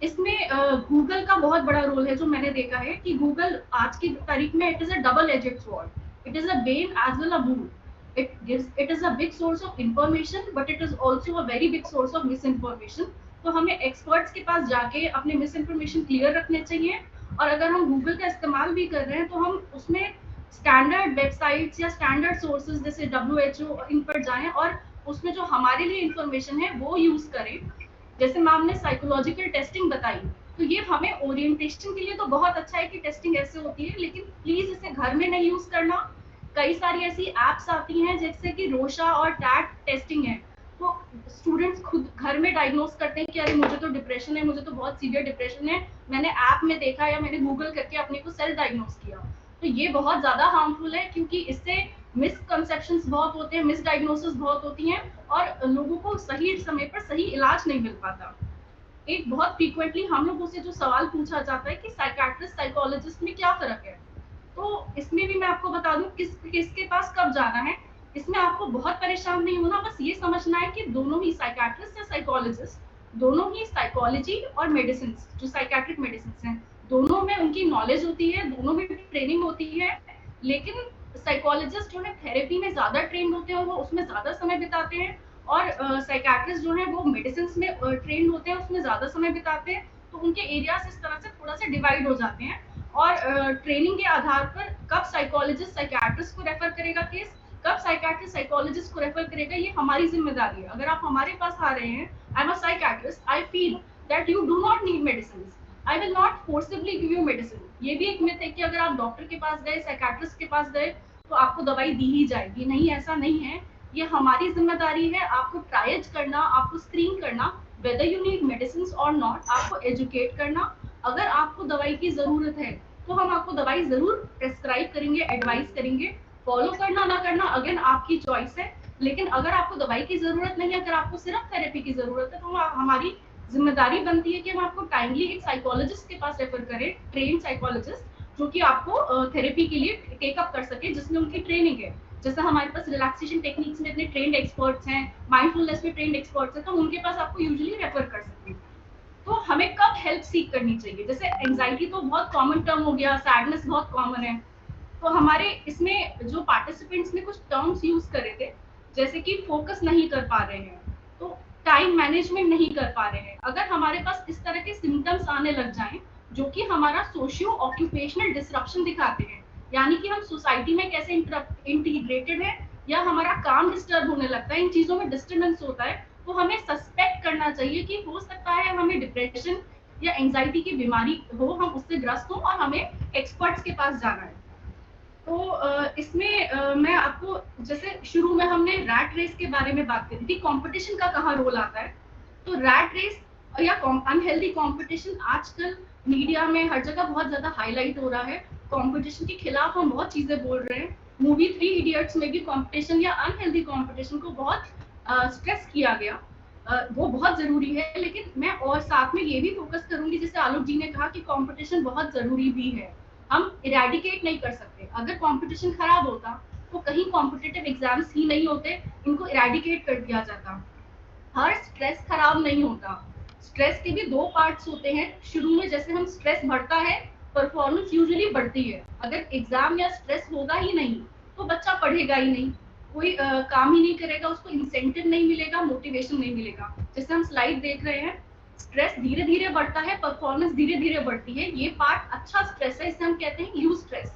इसमें गूगल का बहुत बड़ा रोल है। जो मैंने देखा है कि गूगल आज की तारीख में it is a double edged sword, it is a bane as well a boon. It is a big source of information but it is also a very big source of misinformation. तो हमें experts के पास जाके अपने miss information clear रखने चाहिए। और अगर हम गूगल का इस्तेमाल भी कर रहे हैं तो हम उसमें स्टैंडर्ड वेबसाइट्स या स्टैंडर्ड सोर्सेज जैसे WHO इन पर जाएं और उसमें जो हमारे लिए इंफॉर्मेशन है वो यूज करें। जैसे मैम ने साइकोलॉजिकल टेस्टिंग बताई, तो ये हमें ओरिएंटेशन के लिए तो बहुत अच्छा है कि टेस्टिंग ऐसे होती है, लेकिन प्लीज इसे घर में नहीं यूज करना। कई सारी ऐसी एप्स आती हैं जैसे कि रोशा और टैट टेस्टिंग है, तो स्टूडेंट्स खुद घर में डायग्नोस करते हैं कि अरे मुझे तो डिप्रेशन है, मुझे तो बहुत सीवियर डिप्रेशन है, मैंने ऐप में देखा या मैंने गूगल करके अपने को सेल्फ डायग्नोस किया। तो ये बहुत ज्यादा हार्मफुल है क्योंकि इससे मिसकंसेप्शंस बहुत होते हैं, मिसडायग्नोसिस बहुत होती हैं और लोगों को सही समय पर सही इलाज नहीं मिल पाता। एक बहुत फ्रीक्वेंटली हम लोगों से जो सवाल पूछा जाता है कि साइकाट्रिस्ट साइकोलॉजिस्ट में क्या फर्क है, तो इसमें भी मैं आपको बता दूं किसके पास कब जाना है। इसमें आपको बहुत परेशान नहीं होना, बस ये समझना है कि दोनों ही साइकाट्रिस्ट या साइकोलॉजिस्ट दोनों ही साइकोलॉजी और मेडिसिन, जो साइकाट्रिक मेडिसिन हैं, दोनों में उनकी नॉलेज होती है, दोनों में ट्रेनिंग होती है। लेकिन साइकोलॉजिस्ट जो है थेरेपी में ज्यादा ट्रेंड होते हैं, वो उसमें ज्यादा समय बिताते हैं, और साइकाट्रिस्ट जो है वो मेडिसिन में ट्रेंड होते हैं, उसमें ज्यादा समय बिताते हैं। तो उनके एरियाज इस तरह से थोड़ा सा डिवाइड हो जाते हैं। और ट्रेनिंग के आधार पर कब साइकोलॉजिस्ट साइकाट्रिस्ट को रेफर करेगा केस, कब साइकाट्रिस्ट साइकोलॉजिस्ट को रेफर करेगा, ये हमारी जिम्मेदारी है। अगर आप हमारे पास आ रहे हैं, I am a psychiatrist, I feel that you do not need medicine, I will not forcibly give you medicine. ये भी एक मिथ है कि अगर आप डॉक्टर के पास गए, साइकाट्रिस्ट के पास गए, तो आपको दवाई दी ही जाएगी। नहीं, ऐसा नहीं है। ये हमारी जिम्मेदारी है आपको ट्रायज करना, आपको स्क्रीन करना, वेदर यू नीड मेडिसिन और नॉट, आपको एजुकेट करना। अगर आपको दवाई की जरूरत है तो हम आपको दवाई जरूर प्रेस्क्राइब करेंगे, एडवाइस करेंगे। फॉलो करना ना करना अगेन आपकी चॉइस है। लेकिन अगर आपको दवाई की जरूरत नहीं है, अगर आपको सिर्फ थेरेपी की जरूरत है, तो हमारी जिम्मेदारी बनती है कि हम आपको टाइमली एक साइकोलॉजिस्ट के पास रेफर करें, ट्रेन साइकोलॉजिस्ट, जो कि आपको थेरेपी के लिए टेकअप कर सके, जिसमें उनकी ट्रेनिंग है। जैसे हमारे पास रिलैक्सेशन टेक्निक्स में इतने ट्रेंड एक्सपर्ट्स हैं, माइंडफुलनेस में ट्रेंड एक्सपर्ट्स हैं, तो उनके पास आपको यूजुअली रेफर कर सकते हैं। तो हमें कब हेल्प सीख करनी चाहिए, जैसे एंजाइटी तो बहुत कॉमन टर्म हो गया, सैडनेस बहुत कॉमन है। तो हमारे इसमें जो पार्टिसिपेंट्स ने कुछ टर्म्स यूज करे थे, जैसे कि फोकस नहीं कर पा रहे हैं, तो टाइम मैनेजमेंट नहीं कर पा रहे हैं। अगर हमारे पास इस तरह के सिम्टम्स आने लग जाएं जो कि हमारा सोशियो ऑक्यूपेशनल डिसरप्शन दिखाते हैं, यानी कि हम सोसाइटी में कैसे इंटीग्रेटेड है या हमारा काम डिस्टर्ब होने लगता है, इन चीजों में डिस्टर्बेंस होता है, तो हमें सस्पेक्ट करना चाहिए कि हो सकता है हमें डिप्रेशन या एंजाइटी की बीमारी हो, हम उससे ग्रस्त हो और हमें एक्सपर्ट्स के पास जाना है। तो इसमें मैं आपको, जैसे शुरू में हमने रैट रेस के बारे में बात करी थी, कंपटीशन का कहाँ रोल आता है। तो रैट रेस या अनहेल्दी कंपटीशन आजकल मीडिया में हर जगह बहुत ज्यादा हाईलाइट हो रहा है। कंपटीशन के खिलाफ हम बहुत चीजें बोल रहे हैं। मूवी 3 इडियट्स में भी कंपटीशन या अनहेल्दी कंपटीशन को बहुत स्ट्रेस किया गया। वो बहुत जरूरी है, लेकिन मैं और साथ में ये भी फोकस करूंगी, जैसे आलोक जी ने कहा कि कंपटीशन बहुत जरूरी भी है, हम इरेडिकेट नहीं कर सकते। अगर कंपटीशन खराब होता तो कहीं कॉम्पिटिटिव एग्जाम्स ही नहीं होते, इनको इरेडिकेट कर दिया जाता। हर स्ट्रेस खराब नहीं होता, स्ट्रेस के भी दो पार्ट्स होते हैं। शुरू में जैसे हम स्ट्रेस बढ़ता है, परफॉर्मेंस यूजुअली बढ़ती है। अगर एग्जाम या स्ट्रेस होगा ही नहीं तो बच्चा पढ़ेगा ही नहीं, कोई काम ही नहीं करेगा, उसको इंसेंटिव नहीं मिलेगा, मोटिवेशन नहीं मिलेगा। जैसे हम स्लाइड देख रहे हैं, स्ट्रेस धीरे धीरे बढ़ता है, परफॉर्मेंस धीरे धीरे बढ़ती है। ये पार्ट अच्छा स्ट्रेस है, इसे हम कहते हैं यू स्ट्रेस।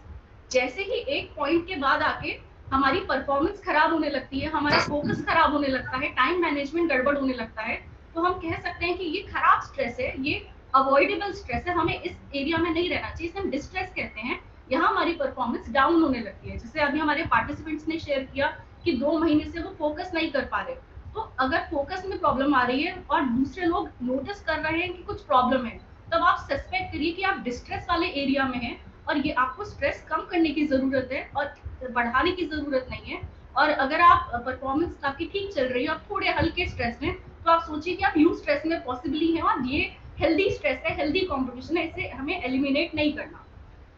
जैसे ही एक पॉइंट के बाद आके हमारी परफॉर्मेंस खराब होने लगती है, हमारा फोकस खराब होने लगता है, टाइम मैनेजमेंट गड़बड़ होने लगता है, तो हम कह सकते हैं कि ये खराब स्ट्रेस है, ये अवॉइडेबल स्ट्रेस है, हमें इस एरिया में नहीं रहना चाहिए, इसे हम डिस्ट्रेस कहते हैं। यहाँ हमारी परफॉर्मेंस डाउन होने लगती है। जैसे अभी हमारे पार्टिसिपेंट्स ने शेयर किया कि 2 महीने से वो फोकस नहीं कर पा रहे, तो अगर फोकस में प्रॉब्लम आ रही है और दूसरे लोग नोटिस कर रहे हैं कि कुछ प्रॉब्लम है, तब आप सस्पेक्ट करिए कि आप डिस्ट्रेस वाले एरिया में हैं और ये आपको स्ट्रेस कम करने की जरूरत है और बढ़ाने की जरूरत नहीं है। और अगर आप परफॉर्मेंस आपकी ठीक चल रही है, आप थोड़े हल्के स्ट्रेस में, तो आप सोचिए कि आप यू स्ट्रेस में पॉसिबली हैं और ये हेल्दी स्ट्रेस है, हेल्दी कॉम्पिटिशन है, इसे हमें एलिमिनेट नहीं करना।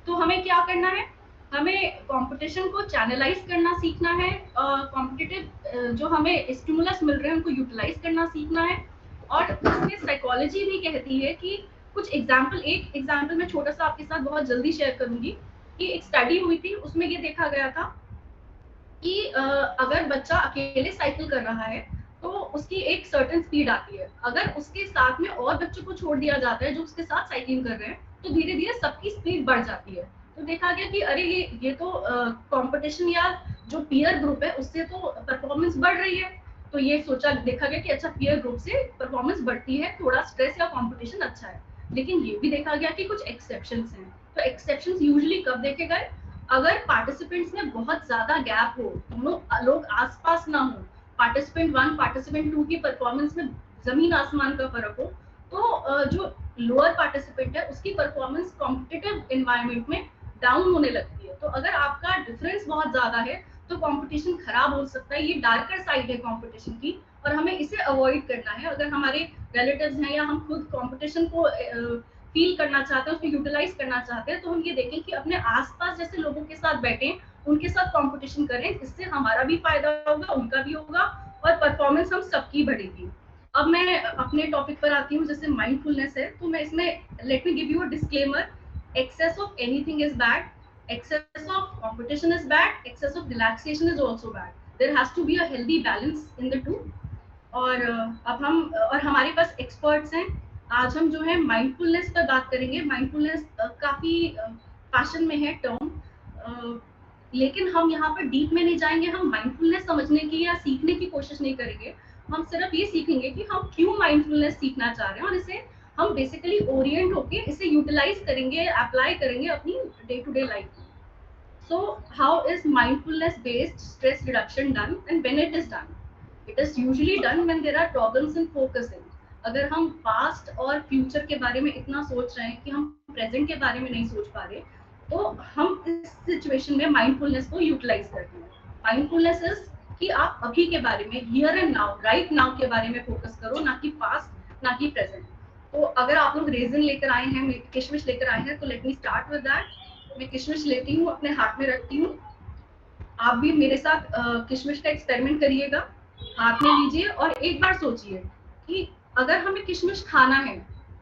तो हमें क्या करना है, हमें कंपटीशन को चैनलाइज करना सीखना है, कॉम्पिटिटिव जो हमें स्टिमुलस मिल रहे हैं उनको यूटिलाइज करना सीखना है। और इसमें साइकोलॉजी भी कहती है कि कुछ एक एग्जाम्पल मैं छोटा सा आपके साथ बहुत जल्दी शेयर करूंगी कि एक स्टडी हुई थी, उसमें ये देखा गया था कि अगर बच्चा अकेले साइकिल कर रहा है तो उसकी एक सर्टेन स्पीड आती है। अगर उसके साथ में और बच्चों को छोड़ दिया जाता है जो उसके साथ साइकिलिंग कर रहे हैं, तो धीरे धीरे सबकी स्पीड बढ़ जाती है। तो देखा गया कि अरे ये तो कंपटीशन या जो पीयर ग्रुप है उससे तो परफॉर्मेंस बढ़ रही है। तो ये देखा गया कि अच्छा, पीयर ग्रुप से परफॉर्मेंस बढ़ती है, थोड़ा स्ट्रेस या कंपटीशन अच्छा है। लेकिन ये भी देखा गया कि कुछ एक्सेप्शंस हैं। तो एक्सेप्शंस यूजुअली कब देखे गए? अगर पार्टिसिपेंट्स में बहुत ज्यादा गैप हो, दोनों लोग आसपास ना हो, पार्टिसिपेंट 1 पार्टिसिपेंट 2 की परफॉर्मेंस में जमीन आसमान का फर्क हो, तो जो लोअर पार्टिसिपेंट है उसकी परफॉर्मेंस कॉम्पिटिटिव एनवायरनमेंट में डाउन होने लगती है। तो अगर आपका डिफरेंस बहुत ज्यादा है तो कंपटीशन खराब हो सकता है। ये डार्कर साइड है कंपटीशन की, और हमें इसे अवॉइड करना है। अगर हमारे रिलेटिव्स हैं या हम खुद कंपटीशन को फील करना चाहते हैं, उसको यूटिलाइज करना चाहते हैं, तो हम ये देखें कि अपने आसपास जैसे लोगों के साथ बैठें, उनके साथ कंपटीशन करें। इससे हमारा भी फायदा होगा, उनका भी होगा, और परफॉर्मेंस हम सबकी बढ़ेगी। अब मैं अपने टॉपिक पर आती हूँ, जैसे माइंडफुलनेस है, तो मैं इसमें let me give you a disclaimer. Excess of anything is bad, excess of competition is bad, excess of relaxation is also bad. There has to be a healthy balance in the two. और अब हम और हमारे पास experts हैं। आज हम जो है माइंडफुलनेस पर बात करेंगे। माइंडफुलनेस काफी फैशन में है टर्म, लेकिन हम यहाँ पर डीप में नहीं जाएंगे। हम माइंडफुलनेस समझने की या सीखने की कोशिश नहीं करेंगे। हम सिर्फ ये सीखेंगे कि हम क्यों माइंडफुलनेस सीखना चाह रहे हैं, और इसे हम बेसिकली ओरिएंट होके इसे यूटिलाइज करेंगे, अप्लाई करेंगे अपनी डे टू डे लाइफ में। So how is mindfulness based stress reduction done and when it is done? It is usually done when there are problems in focusing. अगर हम past और future के बारे में इतना सोच रहे हैं कि हम प्रेजेंट के बारे में नहीं सोच पा रहे, तो हम इस सिचुएशन में माइंडफुलनेस को यूटिलाइज करते हैं। माइंडफुलनेस इज कि आप अभी के बारे में, here and now, right now के बारे में फोकस करो, ना कि पास्ट, ना कि प्रेजेंट। तो अगर आप लोग रेजिन लेकर आए हैं, किशमिश लेकर आए हैं, तो let me start with that. मैं किशमिश लेती हूँ, अपने हाथ में रखती हूँ। आप भी मेरे साथ किशमिश का एक्सपेरिमेंट करिएगा। हाथ में लीजिए और एक बार सोचिए कि अगर हमें किशमिश खाना है,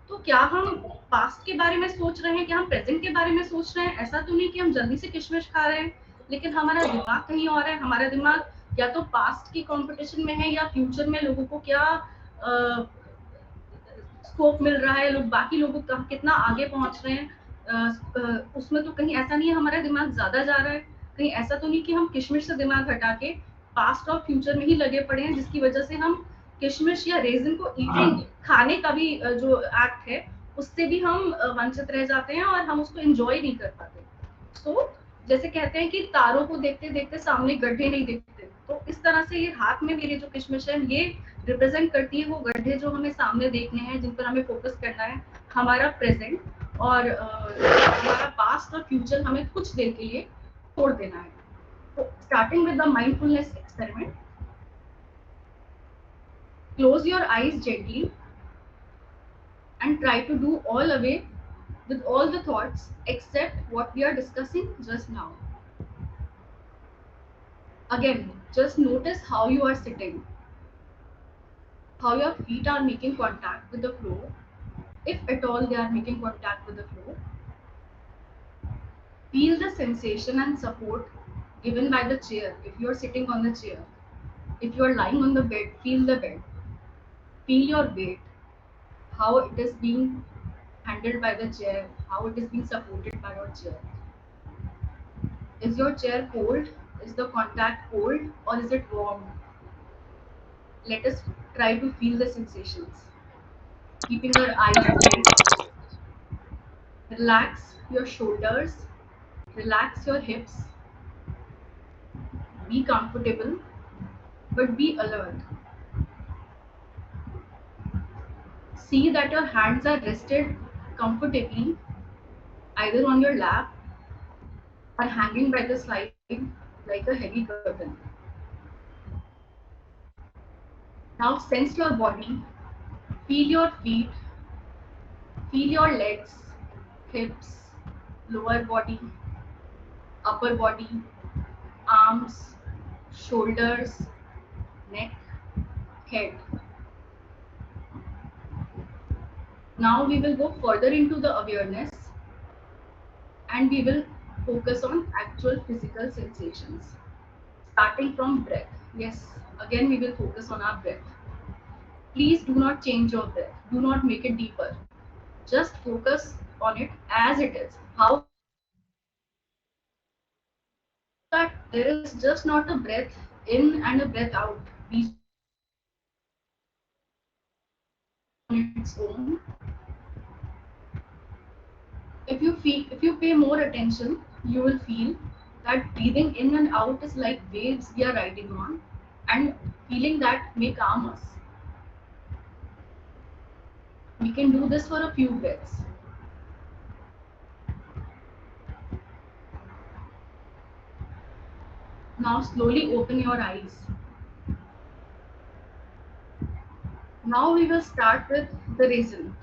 तो क्या हम पास्ट के बारे में सोच रहे हैं, क्या हम प्रेजेंट के बारे में सोच रहे हैं? ऐसा तो नहीं कि हम जल्दी से किशमिश खा रहे हैं, लेकिन हमारा दिमाग कहीं और है। हमारा दिमाग या तो पास्ट की कंपटीशन में है, या फ्यूचर में लोगों को क्या स्कोप मिल रहा है, लोग बाकी लोगों का कितना आगे पहुंच रहे हैं, उसमें तो कहीं ऐसा नहीं है हमारा दिमाग ज्यादा जा रहा है। कहीं ऐसा तो नहीं कि हम किशमिश से दिमाग हटा के पास्ट और फ्यूचर में ही लगे पड़े हैं, जिसकी वजह से हम किशमिश या रेजिन को ईटिंग, खाने का भी जो एक्ट है, उससे भी हम वंचित रह जाते हैं और हम उसको एंजॉय नहीं कर पाते। तो जैसे कहते हैं कि तारों को देखते देखते सामने गड्ढे नहीं दिखते, तो इस तरह से ये हाथ में मेरे जो किशमिश है, ये रिप्रेजेंट करती है वो गड्ढे जो हमें सामने देखने हैं, जिन पर हमें फोकस करना है। हमारा प्रेजेंट और हमारा पास्ट और फ्यूचर हमें कुछ देर के लिए छोड़ देना है। तो starting with the mindfulness experiment, close your eyes gently and try to do all away with all the thoughts except what we are discussing just now. Again, just notice how you are sitting, how your feet are making contact with the floor, if at all they are making contact with the floor. Feel the sensation and support given by the chair if you are sitting on the chair. If you are lying on the bed, feel the bed. Feel your weight, how it is being handled by the chair, how it is being supported by your chair. Is your chair cold? Is the contact cold or is it warm? Let us try to feel the sensations. Keeping your eyes closed. Relax your shoulders, relax your hips. Be comfortable, but be alert. See that your hands are rested comfortably, either on your lap or hanging by the side like a heavy curtain. Now sense your body, feel your feet, feel your legs, hips, lower body, upper body, arms, shoulders, neck, head. Now we will go further into the awareness and we will focus on actual physical sensations. Starting from breath. Yes, again we will focus on our breath. Please do not change your breath. Do not make it deeper. Just focus on it as it is. How that there is just not a breath in and a breath out. Each on its own. If you pay more attention, you will feel that breathing in and out is like waves we are riding on, and feeling that may calm us. We can do this for a few breaths. Now slowly open your eyes. Now we will start with the reason.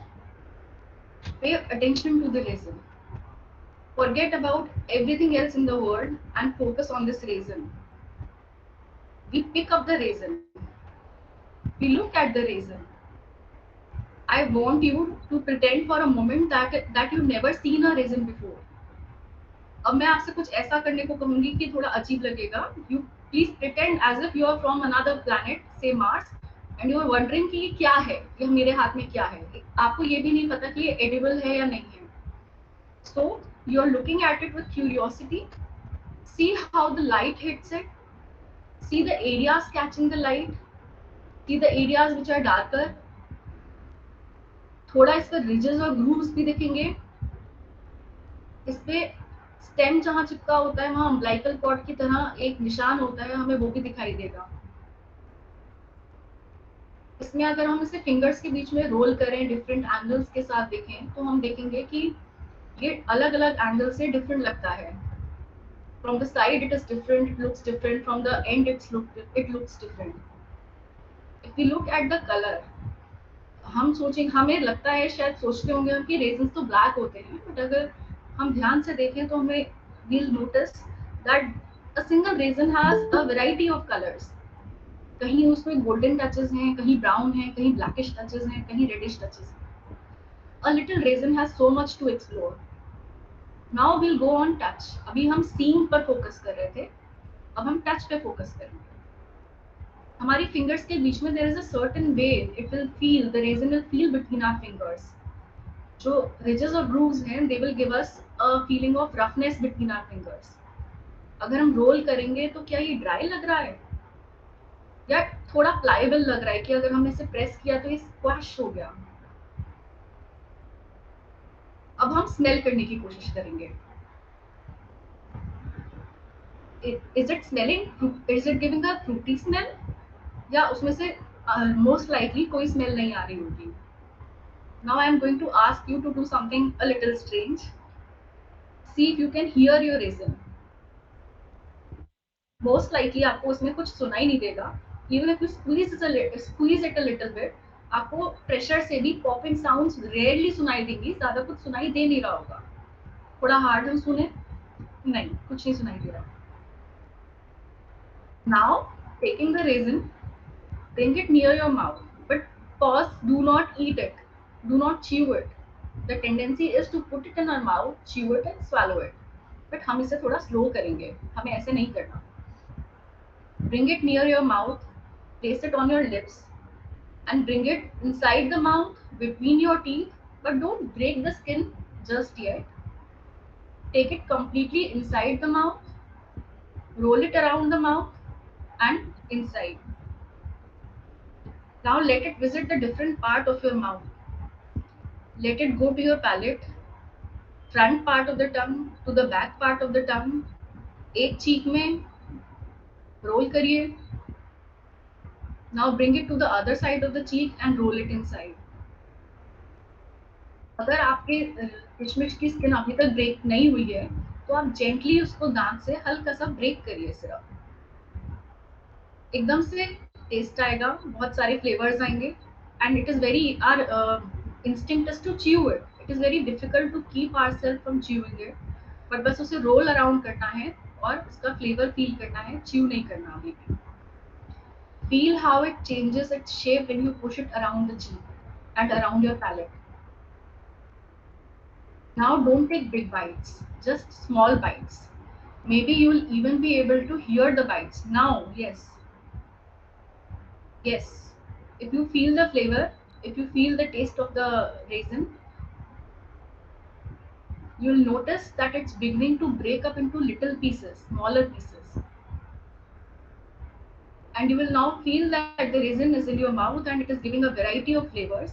Pay attention to the reason. Forget about everything else in the world and focus on this reason. We pick up the reason. We look at the reason. I want you to pretend for a moment that you've never seen a reason before. अब मैं आपसे कुछ ऐसा करने को कहूंगी कि थोड़ा अजीब लगेगा. You please pretend as if you are from another planet, say Mars, and you are wondering कि ये क्या है, ये मेरे हाथ में क्या है. आपको ये भी नहीं पता कि ये edible है या नहीं है. So you are looking at it with curiosity. See how the light hits it. See the areas catching the light. See the areas which are darker. थोड़ा इस पर ridges और grooves भी दिखेंगे. इस पे स्टेम जहाँ चिपका होता है वहाँ अम्बिलिकल कॉर्ड की तरह एक निशान होता है, हमें वो भी दिखाई देगा. इसमें अगर हम इसे फिंगर्स के बीच में रोल करें, डिफरेंट एंगल्स के साथ देखें, तो हम देखेंगे कि ये अलग अलग एंगल से डिफरेंट लगता है. From the side it is different, it looks different, from the end it looks different. If we look at the colour, हम सोचेंगे, हमें लगता है, शायद सोचते होंगे कि रेजन्स तो ब्लैक होते हैं, बट अगर हम ध्यान से देखें तो हमें we'll notice that a single raisin has a variety of colors. कहीं उसमें गोल्डन टचेस हैं, कहीं ब्राउन है, कहीं ब्लैकिश टचेस हैं, कहीं रेडिश टचेस हैं. A little raisin has so much to explore. Now we'll go on touch. अभी हम seeing पर फोकस कर रहे थे, अब हम टच पे फोकस करेंगे. हमारी फिंगर्स के बीच में there is a certain way it will feel, the raisin will feel between our fingers. जो ridges और grooves हैं, they will give us a feeling of roughness between our fingers. अगर हम रोल करेंगे तो क्या ये ड्राई लग रहा है या थोड़ा प्लाइबल लग रहा है कि अगर हमने इसे प्रेस किया तो ये स्क्वैश हो गया. अब हम स्मेल करने की कोशिश करेंगे. Is it smelling, is it giving a Frooti smell, या उसमें से मोस्ट लाइकली कोई स्मेल नहीं आ रही होगी. Now I am going to ask you to do something a little strange. See if you can hear your raisin. Most likely आपको उसमें कुछ सुनाई नहीं देगा. इवन इफ यू squeeze it a little bit, आपको प्रेशर से भी पॉपिंग साउंड्स रेयरली सुनाई देंगी, ज्यादा कुछ सुनाई दे नहीं रहा होगा. थोड़ा हार्ड हम सुने, नहीं, कुछ नहीं सुनाई दे रहा. Now taking the raisin, bring it near your mouth, but pause, do not eat it, do not chew it. The tendency is to put it in our mouth, chew it and swallow it. But हम इसे थोड़ा slow करेंगे, हमें ऐसे नहीं करना. Bring it near your mouth, place it on your lips, and bring it inside the mouth between your teeth, but don't break the skin just yet. Take it completely inside the mouth, roll it around the mouth and inside. Now let it visit the different part of your mouth. Let it go to your palate, front part of the tongue to the back part of the tongue. एक cheek में roll करिए. Now bring it to the other side of the cheek and roll it inside. अगर आपके किशमिश की skin अभी तक break नहीं हुई है तो आप जेंटली उसको दांत से हल्का सा ब्रेक करिए. सिर्फ एकदम से टेस्ट आएगा, बहुत सारे फ्लेवर्स आएंगे, and it is very our instinct is to chew it. It is very difficult to keep ourself from chewing it, but बस उसे रोल अराउंड करना है और उसका फ्लेवर फील करना है, च्यू नहीं करना अभी भी. Feel how it changes its shape when you push it around the cheek and around your palate. Now don't take big bites, just small bites. Maybe you'll even be able to hear the bites. Now, yes, yes. If you feel the flavor, if you feel the taste of the raisin, you'll notice that it's beginning to break up into little pieces, smaller pieces. And you will now feel that the raisin is in your mouth and it is giving a variety of flavors.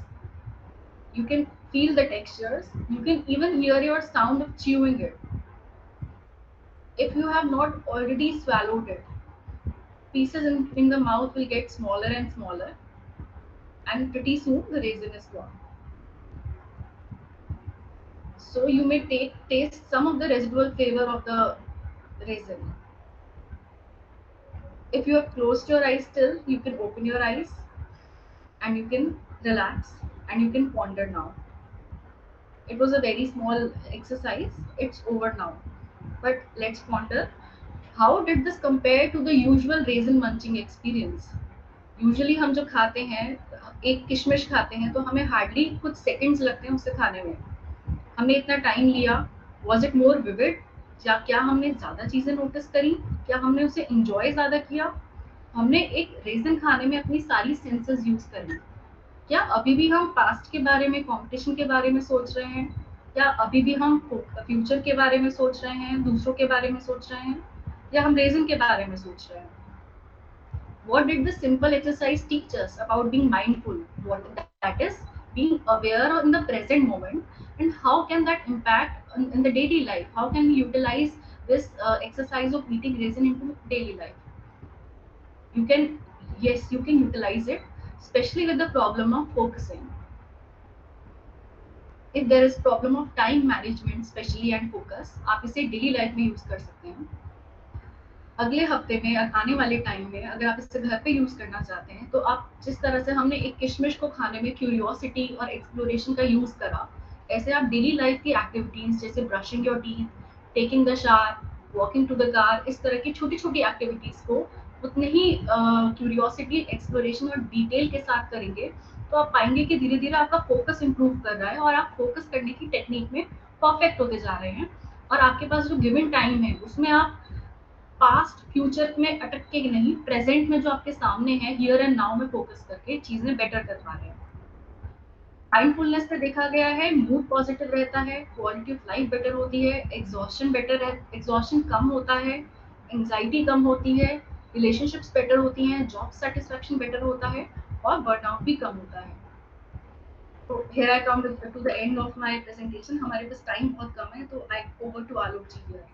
You can feel the textures. You can even hear your sound of chewing it. If you have not already swallowed it, pieces in the mouth will get smaller and smaller, and pretty soon the raisin is gone. So you may taste some of the residual flavor of the raisin. If you have closed your eyes still, you can open your eyes and you can relax and you can ponder now. It was a very small exercise. It's over now. But let's ponder, how did this compare to the usual raisin munching experience? Usually हम जो खाते हैं, एक किशमिश खाते हैं तो हमें हार्डली कुछ सेकंड्स लगते हैं उसे खाने में. हमने इतना टाइम लिया. Was it more vivid? या क्या हमने ज़्यादा चीज़ें नोटिस करी? क्या हमने उसे एंजॉय ज़्यादा किया? हमने एक रेज़न खाने में अपनी सारी सेंसेस यूज़ करी. क्या अभी भी हम पास्ट के बारे में, कंपटीशन के बारे में सोच रहे हैं? क्या अभी भी हम फ्यूचर के बारे में सोच रहे हैं, दूसरों के बारे में सोच रहे हैं, या हम रेज़न के बारे में सोच रहे हैं? What did this simple exercise teach us about being mindful? What that is being aware in the present moment, and how can that impact in the daily life? How can we utilize this exercise of eating raisin into daily life? You can, yes, you can utilize it, especially with the problem of focusing. If there is problem of time management, especially and focus, आप इसे daily life में use कर सकते हैं. अगले हफ्ते में, आने वाले टाइम में अगर आप इसे घर पे यूज करना चाहते हैं, तो आप जिस तरह से हमने एक किशमिश को खाने में क्यूरियोसिटी और एक्सप्लोरेशन का यूज करा, ऐसे आप डेली लाइफ की एक्टिविटीज जैसे brushing your teeth, taking the shower, walking to the car, इस तरह की छोटी छोटी एक्टिविटीज को उतने ही क्यूरियोसिटी, एक्सप्लोरेशन और डिटेल के साथ करेंगे, तो आप पाएंगे कि धीरे धीरे आपका फोकस इंप्रूव कर रहा है और आप फोकस करने की टेक्निक में परफेक्ट होते जा रहे हैं. और आपके पास जो गिवन टाइम है उसमें आप पास्ट फ्यूचर में अटक के नहीं, प्रेजेंट में जो आपके सामने है, हियर एंड नाउ में फोकस करके चीजें बेटर कर पा रहे हैं. माइंडफुलनेस पे देखा गया है मूड पॉजिटिव रहता है, क्वालिटी ऑफ लाइफ बेटर होती है, एग्जॉशन बेटर है, एग्जॉशन कम होता है, एंग्जाइटी कम होती है, रिलेशनशिप्स बेटर होती हैं, जॉब सेटिस्फेक्शन बेटर होता है और बर्नआउट भी कम होता है. तो here I come to the end of my presentation. हमारे पास टाइम बहुत कम है, तो I over to Alok ji here.